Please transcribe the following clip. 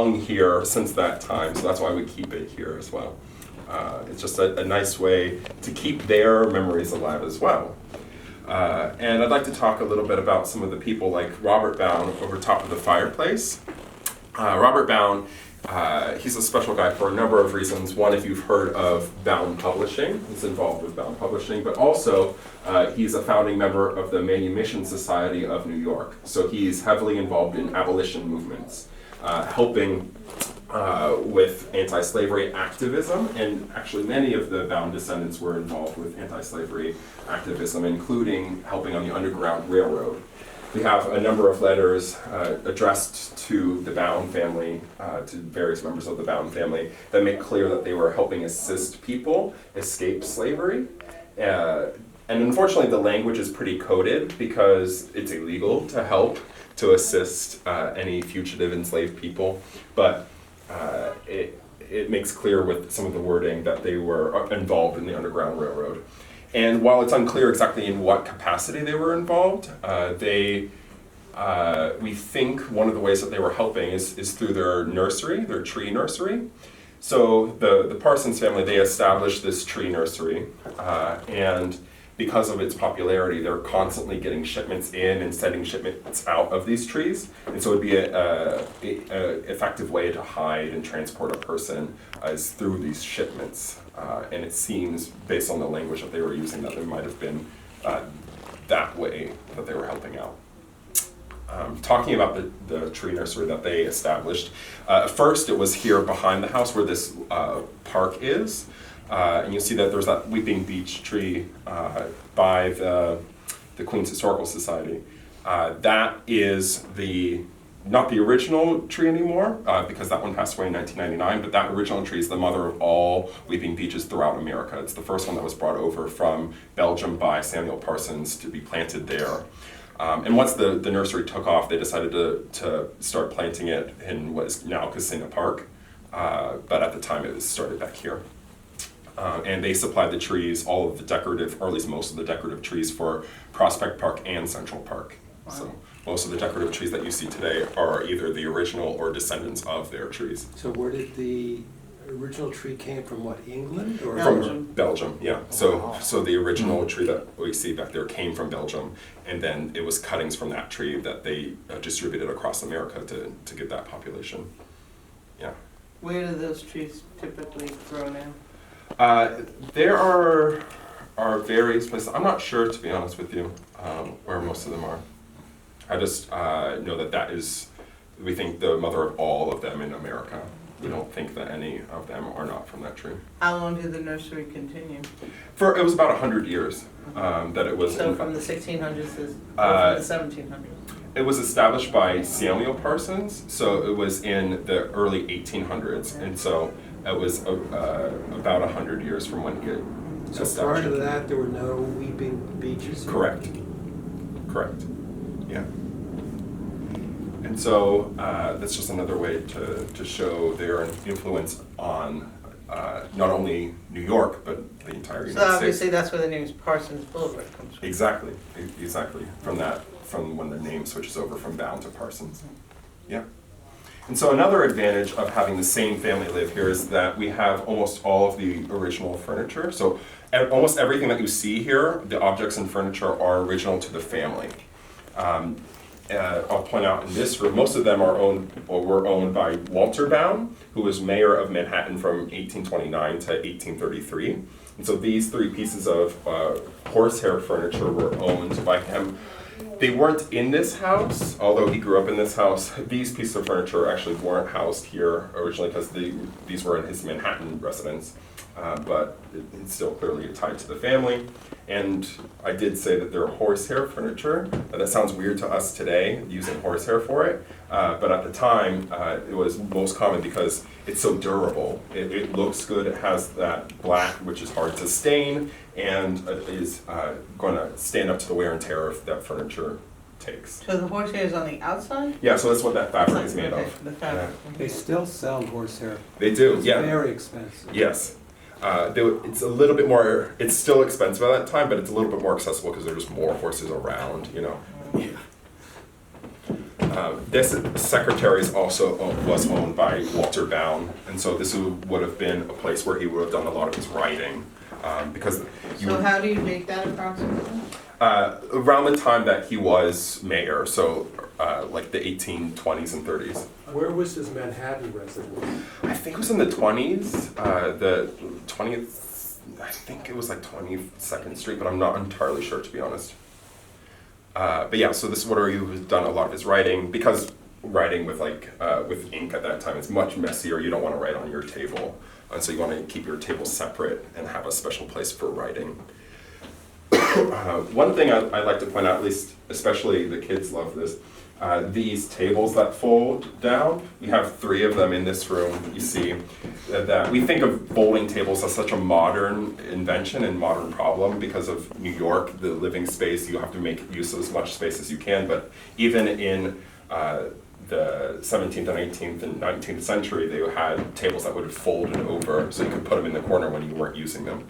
here since that time, so that's why we keep it here as well. It's just a nice way to keep their memories alive as well. And I'd like to talk a little bit about some of the people like Robert Bowne over top of the fireplace. Robert Bowne, he's a special guy for a number of reasons. One, if you've heard of Bowne Publishing, he's involved with Bowne Publishing, but also he's a founding member of the Manumission Society of New York. So he's heavily involved in abolition movements, helping with anti-slavery activism, and actually many of the Bowne descendants were involved with anti-slavery activism, including helping on the Underground Railroad. We have a number of letters addressed to the Bowne family, to various members of the Bowne family, that make clear that they were helping assist people escape slavery. And unfortunately, the language is pretty coded because it's illegal to help, to assist any fugitive enslaved people. But it makes clear with some of the wording that they were involved in the Underground Railroad. And while it's unclear exactly in what capacity they were involved, we think one of the ways that they were helping is through their nursery, their tree nursery. So the Parsons family, they established this tree nursery, and because of its popularity, they're constantly getting shipments in and sending shipments out of these trees. And so it'd be a effective way to hide and transport a person is through these shipments. And it seems, based on the language that they were using, that there might have been that way that they were helping out. Talking about the tree nursery that they established, first it was here behind the house where this park is. And you'll see that there's that weeping beech tree by the Queens Historical Society. That is not the original tree anymore, because that one passed away in 1999, but that original tree is the mother of all weeping beeches throughout America. It's the first one that was brought over from Belgium by Samuel Parsons to be planted there. And once the nursery took off, they decided to start planting it in what is now Casina Park, but at the time it was started back here. And they supplied the trees, all of the decorative, or at least most of the decorative trees for Prospect Park and Central Park. Wow. So most of the decorative trees that you see today are either the original or descendants of their trees. So where did the original tree came from? What, England or Belgium? From Belgium, yeah. So wow. So the original tree that we see back there came from Belgium, and then it was cuttings from that tree that they distributed across America to get that population. Yeah. Where do those trees typically grow now? There are various places. I'm not sure, to be honest with you, where most of them are. I just know that is, we think, the mother of all of them in America. We don't think that any of them are not from that tree. How long did the nursery continue? It was about 100 years that it was. So from the 1600s or from the 1700s? It was established by Samuel Parsons, so it was in the early 1800s, and so it was about 100 years from when he So prior to that, there were no weeping beeches? Correct. Yeah. And so that's just another way to show their influence on not only New York, but the entire United States. So obviously that's where the name Parsons Boulevard comes from. Exactly. From when the name switches over from Bowne to Parsons. Yeah. And so another advantage of having the same family live here is that we have almost all of the original furniture. So almost everything that you see here, the objects and furniture, are original to the family. I'll point out in this room, most of them were owned by Walter Bowne, who was mayor of Manhattan from 1829 to 1833. And so these three pieces of horsehair furniture were owned by him. They weren't in this house, although he grew up in this house. These pieces of furniture actually weren't housed here originally because these were in his Manhattan residence, but it's still clearly tied to the family. And I did say that they're horsehair furniture. That sounds weird to us today, using horsehair for it, but at the time it was most common because it's so durable. It looks good, it has that black, which is hard to stain, and is going to stand up to the wear and tear of that furniture takes. So the horsehair is on the outside? Yeah, so that's what that fabric is made of. The fabric. Yeah. They still sell horsehair. They do, It's yeah. very expensive. Yes. It's a little bit more, it's still expensive at that time, but it's a little bit more accessible because there's more horses around, you know. This secretaries also was owned by Walter Bowne, and so this would have been a place where he would have done a lot of his writing, because So how do you date that approximately? around the time that he was mayor, so like the 1820s and 30s. Where was his Manhattan residence? I think it was in the 20s, the 20th, I think it was like 22nd Street, but I'm not entirely sure, to be honest. But yeah, so this is where he has done a lot of his writing, because writing with with ink at that time is much messier. You don't want to write on your table, and so you want to keep your table separate and have a special place for writing. One thing I'd like to point out, at least especially the kids love this, these tables that fold down, we have 3 of them in this room. You see that we think of folding tables as such a modern invention and modern problem because of New York, the living space. You have to make use of as much space as you can, but even in the 17th and 18th and 19th century, they had tables that would have folded over so you could put them in the corner when you weren't using them.